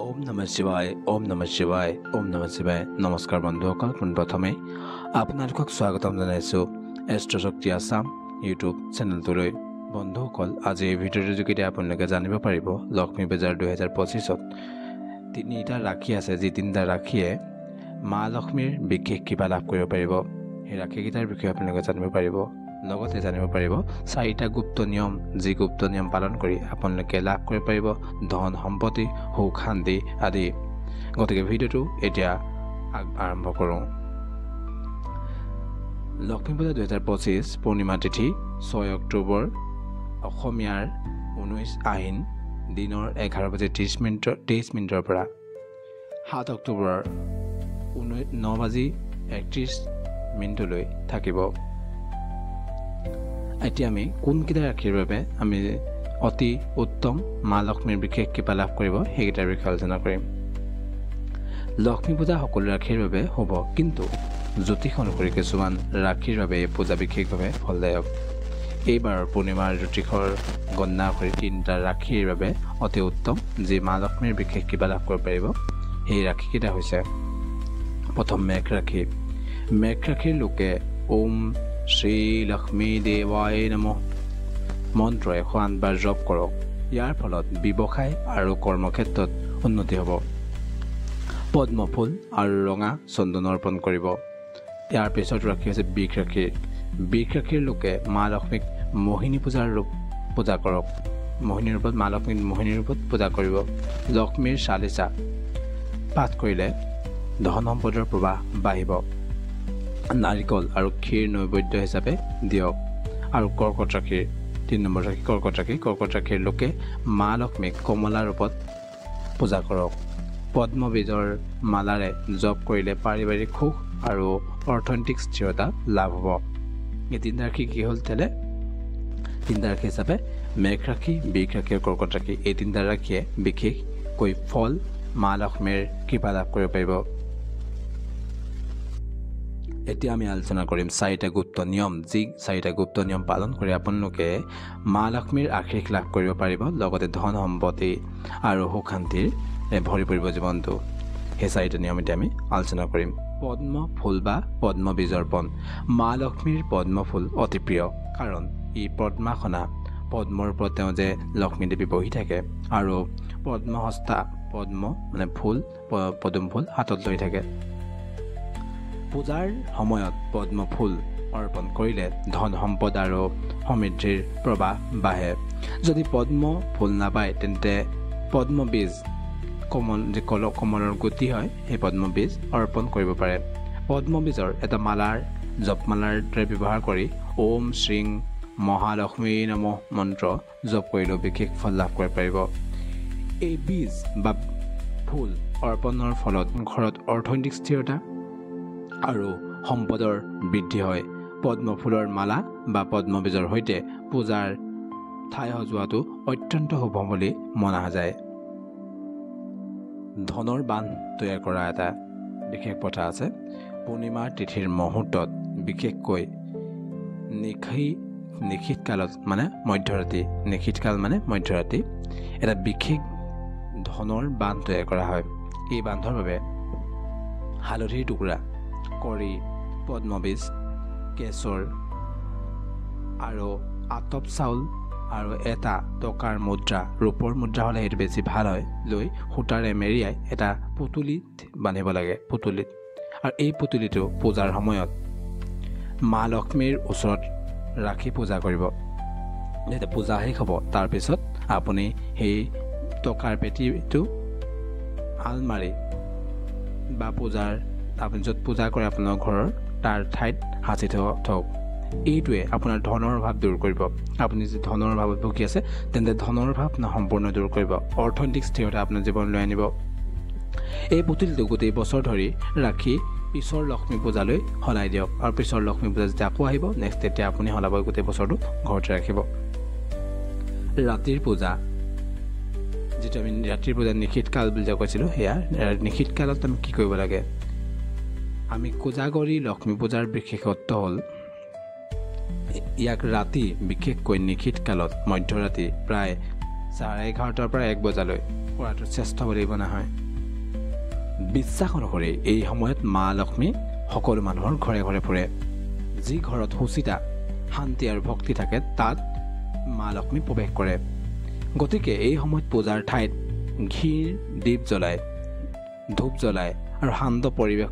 ওম নমঃ শিৱায় ওম নমঃ শিৱায় ওম নমঃ শিৱায় নমস্কাৰ বন্ধুসকল পোনপ্ৰথমে আপোনালোকক স্বাগতম জনাইছোঁ এষ্ট্ৰশক্তি আসাম ইউটিউব চেনেলটোলৈ বন্ধুসকল আজি এই ভিডিঅ'টোৰ যোগেদি আপোনালোকে জানিব পাৰিব লক্ষ্মী পূজাৰ 2025ত তিনিটা ৰাখি আছে যি তিনিটা ৰাখিয়ে মা লক্ষ্মীৰ বিশেষ কৃপা লাভ কৰিব পাৰিব এই ৰাখিকেইটাৰ বিষয়ে আপোনালোকে জানিব পাৰিব লগতে জানিব পাৰিব চাৰিটা গুপ্ত নিয়ম যি গুপ্ত নিয়ম পালন কৰি আপোনালোকে লাভ কৰিব পাৰিব ধন সম্পত্তি সুখ শান্তি আদি গতিকে ভিডিঅ'টো এতিয়া আৰম্ভ কৰোঁ লক্ষ্মী পূজা 2025 পূৰ্ণিমা তিথি 6 অক্টোবৰ অসমীয়াৰ 19 আহিন দিনৰ 11:23 পৰা 7 অক্টোবৰৰ 9:31 থাকিব এতিয়া আমি কোনকেইটা ৰাখিৰ বাবে আমি অতি উত্তম মা লক্ষ্মীৰ বিশেষ কৃপা লাভ কৰিব সেইকেইটাৰ বিষয়ে আলোচনা কৰিম লক্ষ্মী পূজা সকলো ৰাখিৰ বাবে হ'ব কিন্তু জ্যোতিষ অনুসৰি কিছুমান ৰাখিৰ বাবে এই পূজা বিশেষভাৱে ফলদায়ক এইবাৰৰ পূৰ্ণিমাৰ জ্যোতিষৰ গণনা কৰি তিনিটা ৰাখিৰ বাবে অতি উত্তম যি মা লক্ষ্মীৰ বিশেষ কৃপা লাভ কৰিব পাৰিব সেই ৰাখিকেইটা হৈছে প্ৰথম মেঘ ৰাখিৰ লোকে ওম শ্ৰী লক্ষ্মী দেৱায় নমঃ মন্ত্ৰ 108 জপ কৰক ইয়াৰ ফলত ব্যৱসায় আৰু কৰ্মক্ষেত্ৰত উন্নতি হ'ব পদ্ম ফুল আৰু ৰঙা চন্দন অৰ্পণ কৰিব ইয়াৰ পিছত ৰাখি হৈছে বৃষ ৰাখিৰ লোকে মা লক্ষ্মীক মোহিনী পূজা কৰক মোহিনী ৰূপত মা লক্ষ্মীক মোহিনী ৰূপত পূজা কৰিব লক্ষ্মীৰ চালিচা পাঠ কৰিলে ধন সম্পদৰ প্ৰবাহ বাঢ়িব নাৰিকল আৰু ক্ষীৰ নৈবেদ্য হিচাপে দিয়ক আৰু কৰ্কট ৰাখিৰ 3 নম্বৰ ৰাখি কৰ্কট ৰাখিৰ লোকে মা লক্ষ্মীক কমলা ৰূপত পূজা কৰক পদ্ম বীজৰ মালাৰে জপ কৰিলে পাৰিবাৰিক সুখ আৰু অৰ্থনৈতিক স্থিৰতা লাভ হ'ব এই তিনিটা ৰাখি কি হ'ল তেলে তিনিটা ৰাখি হিচাপে মেঘ ৰাখি বৃষ ৰাখি আৰু কৰ্কট ৰাখি এই তিনিটা ৰাখিয়ে বিশেষকৈ ফল মা লক্ষ্মীৰ কৃপা লাভ কৰিব পাৰিব এতিয়া আমি আলোচনা কৰিম চাৰিটা গুপ্ত নিয়ম যি চাৰিটা গুপ্ত নিয়ম পালন কৰি আপোনালোকে মা লক্ষ্মীৰ আশীষ লাভ কৰিব পাৰিব লগতে ধন সম্পত্তি আৰু সুখ শান্তিৰ ভৰি পৰিব জীৱনটো সেই চাৰিটা নিয়ম এতিয়া আমি আলোচনা কৰিম পদ্ম ফুল বা পদ্ম বীজ অৰ্পণ মা লক্ষ্মীৰ পদ্ম ফুল অতি প্ৰিয় কাৰণ ই পদ্মাসনা পদ্মৰ ওপৰত তেওঁ যে লক্ষ্মী দেৱী বহি থাকে আৰু পদ্মহস্তা পদ্ম মানে পদুম ফুল হাতত লৈ থাকে পূজাৰ সময়ত পদ্ম ফুল অৰ্পণ কৰিলে ধন সম্পদ আৰু সমৃদ্ধিৰ প্ৰবাহ বাঢ়ে যদি পদ্ম ফুল নাপায় তেন্তে পদ্ম বীজ কমলৰ গুটি হয় সেই পদ্ম বীজ অৰ্পণ কৰিব পাৰে পদ্ম বীজৰ এটা জপমালাৰ দৰে ব্যৱহাৰ কৰি ওম শ্ৰীং মহালক্ষ্মী নমঃ মন্ত্ৰ জপ কৰিলেও বিশেষ ফল লাভ কৰিব পাৰিব এই বীজ বা ফুল অৰ্পণৰ ফলত ঘৰত অৰ্থনৈতিক স্থিৰতা আৰু সম্পদৰ বৃদ্ধি হয় পদ্ম ফুলৰ মালা বা পদ্ম বীজৰ সৈতে পূজাৰ ঠাই সজোৱাটো অত্যন্ত শুভ বুলি মনা যায় ধনৰ বান্ধ তৈয়াৰ কৰা এটা বিশেষ প্ৰথা আছে পূৰ্ণিমাৰ তিথিৰ মুহূৰ্তত বিশেষকৈ নিশীথ কালত মানে মধ্যৰাতি এটা বিশেষ ধনৰ বান্ধ তৈয়াৰ কৰা হয় এই বান্ধৰ বাবে হালধিৰ টুকুৰা কৰি পদ্মবীজ কেশৰ আৰু আতপ চাউল আৰু এটা টকাৰ মুদ্ৰা ৰূপৰ মুদ্ৰা হ'লে সেইটো বেছি ভাল হয় লৈ সূতাৰে মেৰিয়াই এটা পুতলিত বান্ধিব লাগে আৰু এই পুতলিটো পূজাৰ সময়ত মা লক্ষ্মীৰ ওচৰত ৰাখি পূজা কৰিব যেতিয়া পূজা শেষ হ'ব তাৰপিছত আপুনি সেই টকাৰ পেটিটো আলমাৰি বা আপুনি য'ত পূজা কৰে আপোনাৰ ঘৰৰ তাৰ ঠাইত সাঁচি থওক এইটোৱে আপোনাৰ ধনৰ অভাৱ দূৰ কৰিব আপুনি যদি ধনৰ অভাৱত ভুগি আছে তেন্তে ধনৰ অভাৱ সম্পূৰ্ণ দূৰ কৰিব অৰ্থনৈতিক স্থিৰতা আপোনাৰ জীৱনলৈ আনিব এই পুতলিটো গোটেই বছৰ ধৰি ৰাখি পিছৰ লক্ষ্মী পূজালৈ সলাই দিয়ক আৰু পিছৰ লক্ষ্মী পূজা যেতিয়া আকৌ আহিব নেক্সট তেতিয়া আপুনি সলাব গোটেই বছৰটো ঘৰতে ৰাখিব ৰাতিৰ পূজা যিটো আমি ৰাতিৰ পূজা নিশীথ কাল বুলি যে কৈছিলোঁ সেয়া নিশীথ কালত আমি কি কৰিব লাগে আমি কোজাগৰী লক্ষ্মী পূজাৰ বিশেষত্ব হ'ল ইয়াক ৰাতি বিশেষকৈ নিশীথ কালত মধ্যৰাতি প্ৰায় 11:30 পৰা 1 বজালৈ কৰাটো শ্ৰেষ্ঠ বুলি মনা হয়। বিশ্বাস অনুসৰি এই সময়ত মা লক্ষ্মী সকলো মানুহৰ ঘৰে ঘৰে ফুৰে। যি ঘৰত সুচিতা শান্তি আৰু ভক্তি থাকে তাত মা লক্ষ্মী প্ৰৱেশ কৰে। গতিকে এই সময়ত পূজাৰ ঠাইত ঘিৰ দীপ জ্বলাই ধূপ জ্বলাই আৰু শান্ত পৰিৱেশ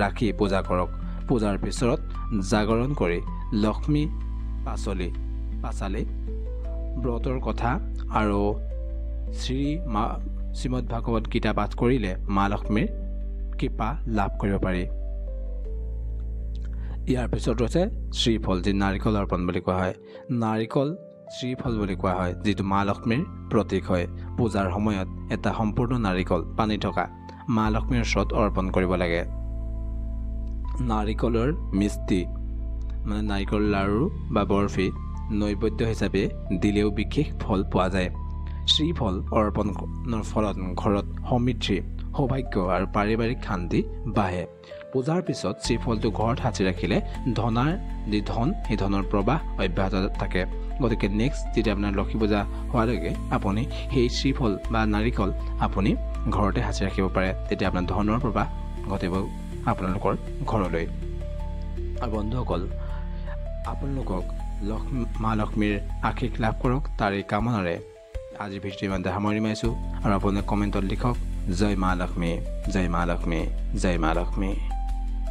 ৰাখি পূজা কৰক। পূজাৰ পিছত জাগৰণ কৰি লক্ষ্মী পাঁচালি ব্ৰতৰ কথা আৰু শ্ৰীমদ ভাগৱত গীতা পাঠ কৰিলে মা লক্ষ্মীৰ কৃপা লাভ কৰিব পাৰি। ইয়াৰ পিছত ৰৈছে শ্ৰীফল, যি নাৰিকল অৰ্পণ বুলি কোৱা হয়। নাৰিকল শ্ৰীফল বুলি কোৱা হয়, যিটো মা লক্ষ্মীৰ প্ৰতীক হয়। পূজাৰ সময়ত এটা সম্পূৰ্ণ নাৰিকল পানী থকা মা লক্ষ্মীৰ ওচৰত অৰ্পণ কৰিব লাগে। নাৰিকলৰ মিষ্টি মানে নাৰিকল লাড়ু বা বৰফি নৈবেদ্য হিচাপে দিলেও বিশেষ ফল পোৱা যায়। শ্ৰীফল অৰ্পণৰ ফলত ঘৰত সমৃদ্ধি, সৌভাগ্য আৰু পাৰিবাৰিক শান্তি বাঢ়ে। পূজাৰ পিছত শ্ৰীফলটো ঘৰত সাঁচি ৰাখিলে যি ধন সেই ধনৰ প্ৰবাহ অব্যাহত থাকে। গতিকে নেক্সট যেতিয়া আপোনাৰ লক্ষ্মী পূজা হোৱালৈকে আপুনি সেই শ্ৰীফল বা নাৰিকল আপুনি ঘৰতে সাঁচি ৰাখিব পাৰে। তেতিয়া আপোনাৰ ধনৰ প্ৰবাহ ঘটিব আপোনালোকৰ ঘৰলৈ। আৰু বন্ধুসকল, আপোনালোকক মা লক্ষ্মীৰ আশীষ লাভ কৰক তাৰে কামনাৰে আজি ভিডিঅ'টো ইমানতে সামৰি মাৰিছোঁ। আৰু আপোনালোকে কমেণ্টত লিখক জয় মা লক্ষ্মী, জয় মা লক্ষ্মী, জয় মা লক্ষ্মী।